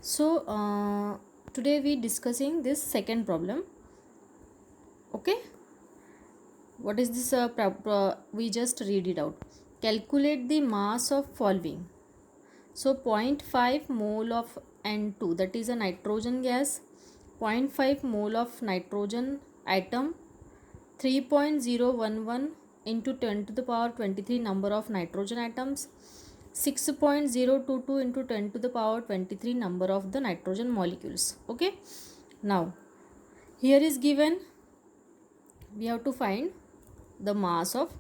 Today we discussing this second problem. Okay, what is this? We just read it out. Calculate the mass of following. So 0.5 mole of N2, that is a nitrogen gas, 0.5 mole of nitrogen atom, 3.011 into 10 to the power 23 number of nitrogen atoms, 6.022 into 10 to the power 23 number of the nitrogen molecules. Okay, now here is given, we have to find the mass of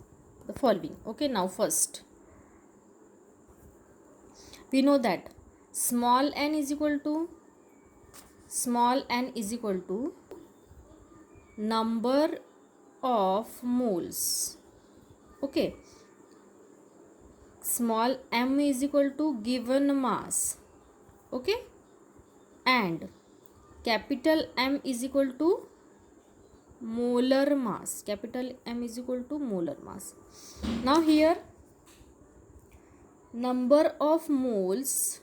the following. Okay, now first we know that small n is equal to number of moles. Okay, small m is equal to given mass. Okay, and capital M is equal to molar mass. Capital M is equal to molar mass. Now here number of moles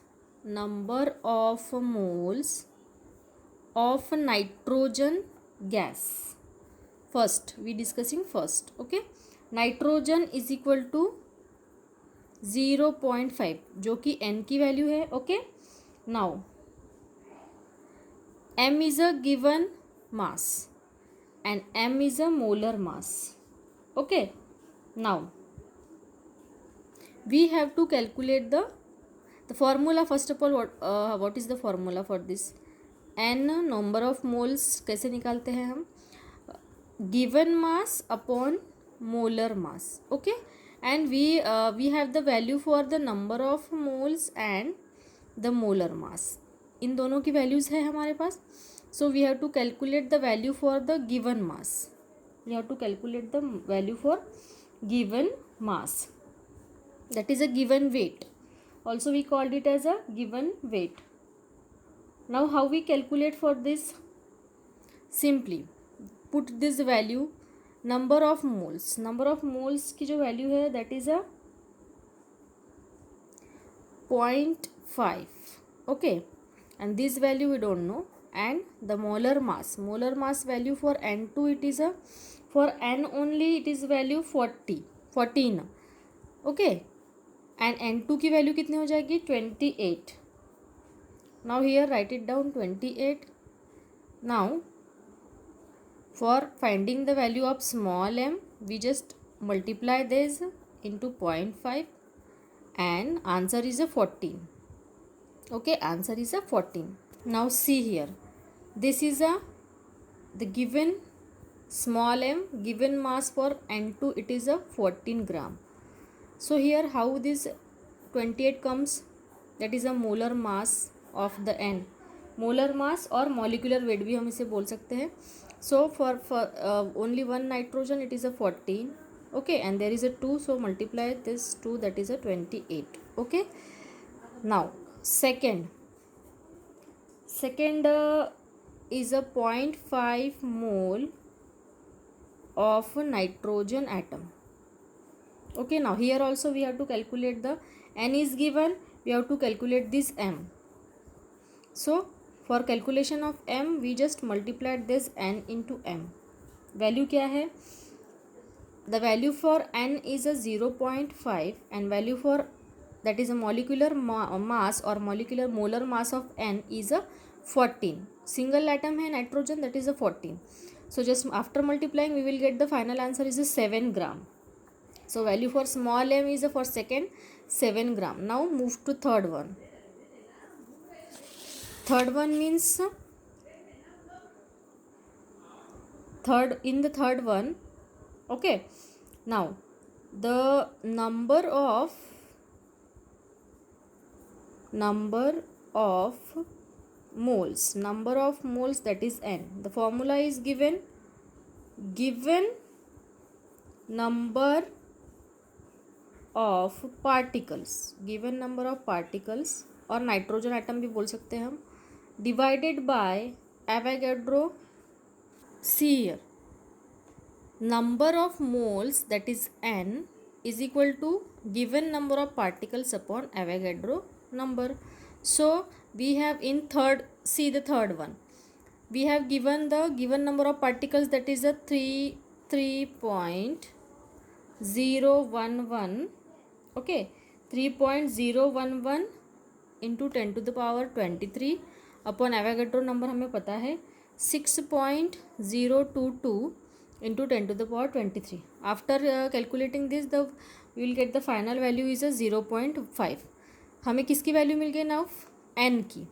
of nitrogen gas. First we discussing first. Okay, nitrogen is equal to 0.5 जो कि n की value है. Okay, now m is a given mass and m is a molar mass. Okay, now we have to calculate the formula. First of all, what is the formula for this? n number of moles कैसे निकालते हैं हम? Given mass upon molar mass. Okay, and we have the value for the number of moles and the molar mass. इन दोनों की values है हमारे पास. So we have to calculate the value for the given mass. We have to calculate the value for given mass. That is a given weight. Also we called it as a given weight. Now how we calculate for this? Simply put this value number of moles की जो value है that is a 0.5. Okay, and this value we don't know. And the molar mass value for N2, it is a, for N only it is value 14. Okay, and N2 की value कितनी हो जाएगी? 28. Now here write it down, 28. Now for finding the value of small m, we just multiply this into 0.5 and answer is a 14. Okay, answer is a 14. Now see here, this is the given small m, given mass for N2, it is a 14 gram. So here how this 28 comes? That is a molar mass of the n. Molar mass or molecular weight भी हम इसे बोल सकते हैं. So for only one nitrogen it is a 14. Okay, and there is a 2, so multiply this 2, that is a 28. Okay, now second is a 0.5 mole of nitrogen atom. Okay, now here also we have to calculate the n is given, we have to calculate this m. So for calculation of m, we just multiplied this n into m. Value क्या है? The value for n is a 0.5 and value for, that is a molecular mass or molar mass of n is a 14. Single atom है nitrogen, that is a 14. So just after multiplying we will get the final answer is a 7 gram. So value for small m is a, for second, 7 gram. Now move to third one. Third one means in the third one. Okay, now the number of moles, that is n. The formula is given number of particles, और nitrogen atom भी बोल सकते हैं हम, divided by Avogadro. See here, number of moles, that is n, is equal to given number of particles upon Avogadro number. So we have in third, see the third one, we have given the given number of particles, that is a 3.011, okay, 3.011 into 10 to the power 23 upon Avogadro number हमें पता है 6.022 into 10 to the power 23. After calculating this, the we will get the final value is a 0.5. हमें किसकी value मिल गई now? n की.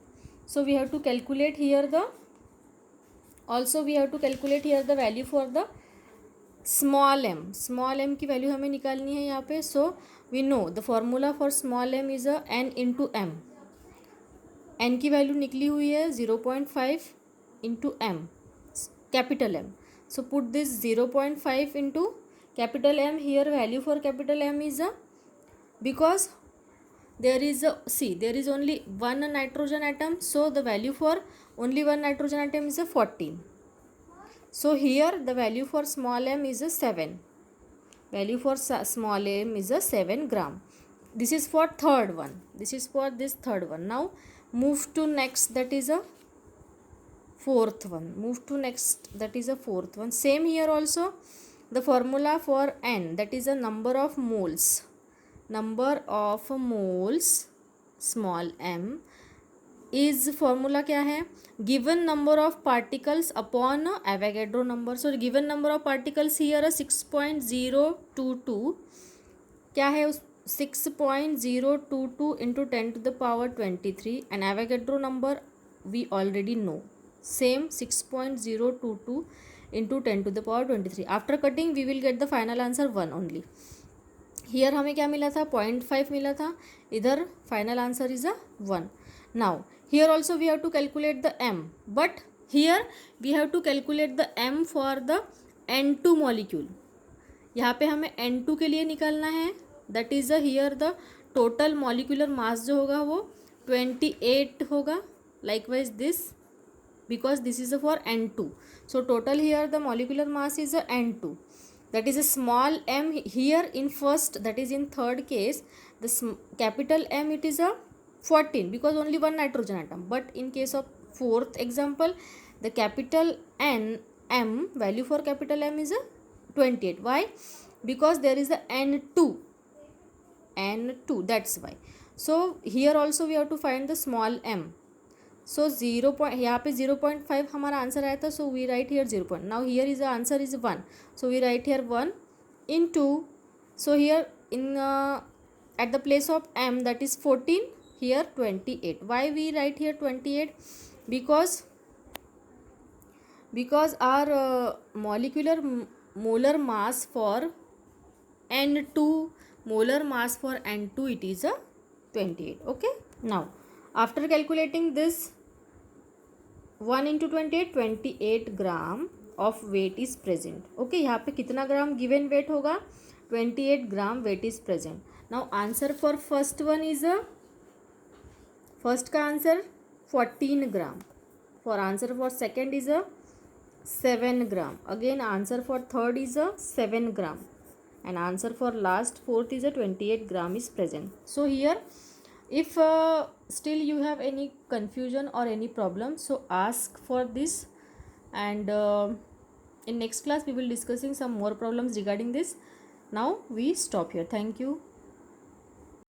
So we have to calculate here the, also we have to calculate here the value for the small m. Small m की value हमें निकालनी है यहाँ पे. So we know the formula for small m is a n into m. n की value निकली हुई है 0.5 into m, capital M. So put this 0.5 into capital M here. Value for capital M is a, because there is a, see there is only one nitrogen atom, so the value for only one nitrogen atom is a 14. So here the value for small m is a 7. Value for small m is a 7 gram. This is for third one. This is for this third one. Now move to next, that is a fourth one. Move to next, that is a fourth one. Same here also, the formula for n, that is a number of moles. Number of moles small m is formula क्या है? Given number of particles upon Avogadro number. So given number of particles here is 6.022. क्या है उस 6.022 into 10 to the power 23, and Avogadro number we already know, same 6.022 into 10 to the power 23. After cutting we will get the final answer 1 only. Here हमें क्या मिला था? 0.5 मिला था. इधर final answer is a 1. Now here also we have to calculate the m, but here we have to calculate the m for the N2 molecule. यहाँ पे हमें N2 के लिए निकालना है. That is here the total molecular mass जो होगा वो 28 होगा. Likewise this, because this is for N2. So total here the molecular mass is a N2. That is a small m here in first, that is in third case, the capital M it is a 14 because only one nitrogen atom. But in case of fourth example, the capital N M value for capital M is a 28. Why? Because there is a N2, that's why. So here also we have to find the small m. So 0. यहाँ पे 0.5 हमारा answer आया था. So we write here 0. Now here is the answer is 1. So we write here 1 into. So here in at the place of m, that is 14, here 28. Why we write here 28? Because our molecular molar mass for N2, molar mass for N2 it is a 28. Okay. Now after calculating this 1 into 28, 28 gram of weight is present. Okay, यहाँ पे कितना ग्राम given weight होगा? 28 gram weight is present. Now answer for first one is a, first का answer 14 gram. For answer for second is a 7 gram. Again answer for third is a 7 gram. And answer for last fourth is a 28 gram is present. So here if still you have any confusion or any problem, so ask for this, and in next class we will discussing some more problems regarding this. Now we stop here. Thank you.